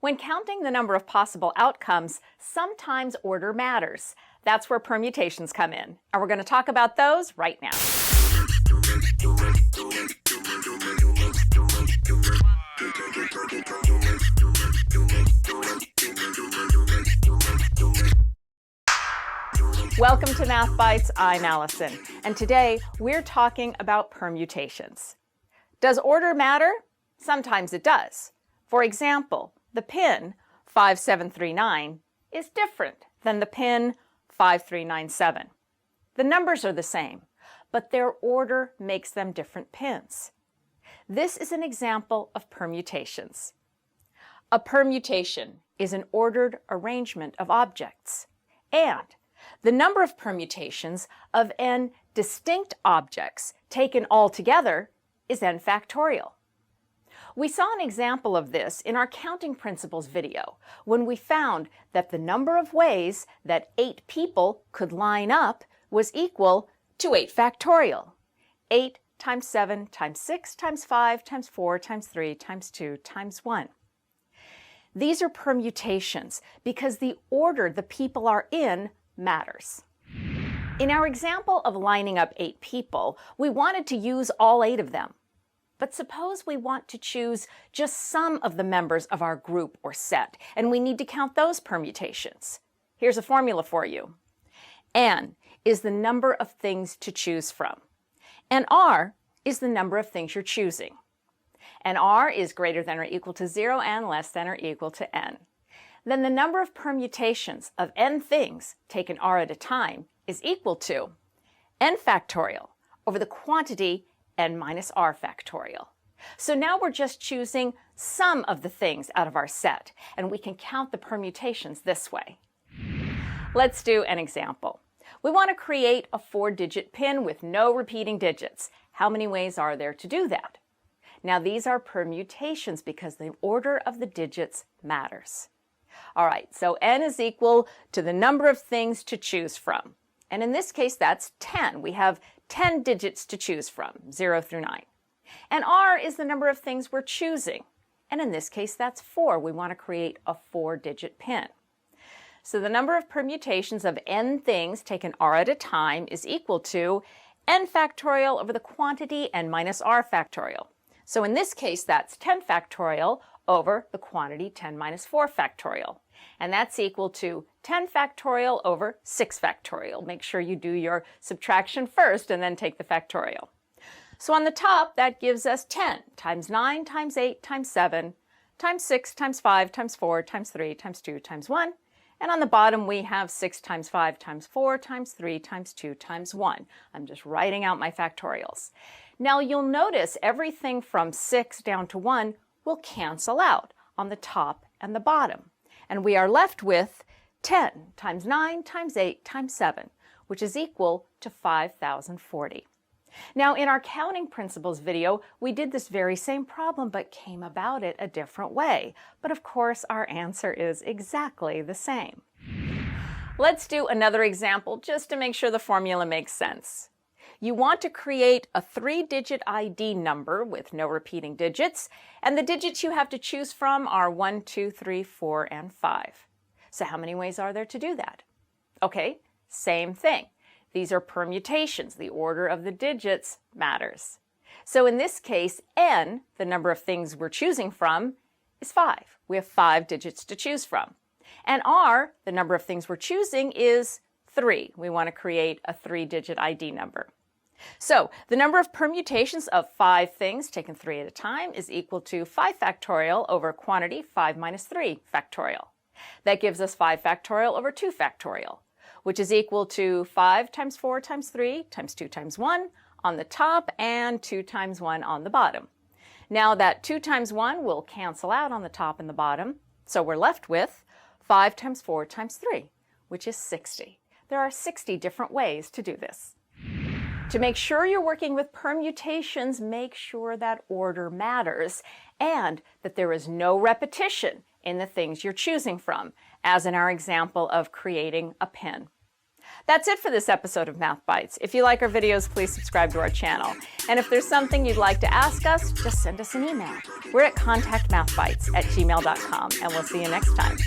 When counting the number of possible outcomes, sometimes order matters. That's where permutations come in, and we're going to talk about those right now. Welcome to Math Bytes. I'm Allison, and today we're talking about permutations. Does order matter? Sometimes it does. For example, the pin 5739 is different than the pin 5397. The numbers are the same, but their order makes them different pins. This is an example of permutations. A permutation is an ordered arrangement of objects, and the number of permutations of n distinct objects taken all together is n factorial. We saw an example of this in our counting principles video when we found that the number of ways that 8 people could line up was equal to 8 factorial. 8 times 7 times 6 times 5 times 4 times 3 times 2 times 1. These are permutations because the order the people are in matters. In our example of lining up 8 people, we wanted to use all 8 of them. But suppose we want to choose just some of the members of our group or set, and we need to count those permutations. Here's a formula for you. N is the number of things to choose from, and R is the number of things you're choosing. And R is greater than or equal to 0 and less than or equal to n. Then the number of permutations of n things taken R at a time is equal to n factorial over the quantity n minus r factorial. So now we're just choosing some of the things out of our set, and we can count the permutations this way. Let's do an example. We want to create a 4-digit pin with no repeating digits. How many ways are there to do that? Now these are permutations because the order of the digits matters. All right, so n is equal to the number of things to choose from. And in this case, that's 10. We have 10 digits to choose from, 0 through 9. And R is the number of things we're choosing. And in this case, that's 4. We want to create a 4-digit pin. So the number of permutations of n things taken R at a time is equal to n factorial over the quantity n minus r factorial. So in this case, that's 10 factorial over the quantity 10 minus 4 factorial. And that's equal to 10 factorial over 6 factorial. Make sure you do your subtraction first and then take the factorial. So on the top, that gives us 10 times 9 times 8 times 7 times 6 times 5 times 4 times 3 times 2 times 1. And on the bottom, we have 6 times 5 times 4 times 3 times 2 times 1. I'm just writing out my factorials. Now you'll notice everything from 6 down to 1 will cancel out on the top and the bottom. And we are left with 10 times 9 times 8 times 7, which is equal to 5,040. Now in our counting principles video, we did this very same problem but came about it a different way. But of course our answer is exactly the same. Let's do another example just to make sure the formula makes sense. You want to create a 3-digit ID number with no repeating digits, and the digits you have to choose from are 1, 2, 3, 4, and 5. So how many ways are there to do that? Okay, same thing. These are permutations. The order of the digits matters. So in this case, n, the number of things we're choosing from, is 5. We have 5 digits to choose from. And r, the number of things we're choosing, is 3. We want to create a 3-digit ID number. So the number of permutations of 5 things taken 3 at a time is equal to 5 factorial over quantity 5 minus 3 factorial. That gives us 5 factorial over 2 factorial, which is equal to 5 times 4 times 3 times 2 times 1 on the top and 2 times 1 on the bottom. Now that 2 times 1 will cancel out on the top and the bottom, so we're left with 5 times 4 times 3, which is 60. There are 60 different ways to do this. To make sure you're working with permutations, make sure that order matters and that there is no repetition in the things you're choosing from, as in our example of creating a pin. That's it for this episode of Math Bytes. If you like our videos, please subscribe to our channel. And if there's something you'd like to ask us, just send us an email. We're at contactmathbytes@gmail.com, and we'll see you next time.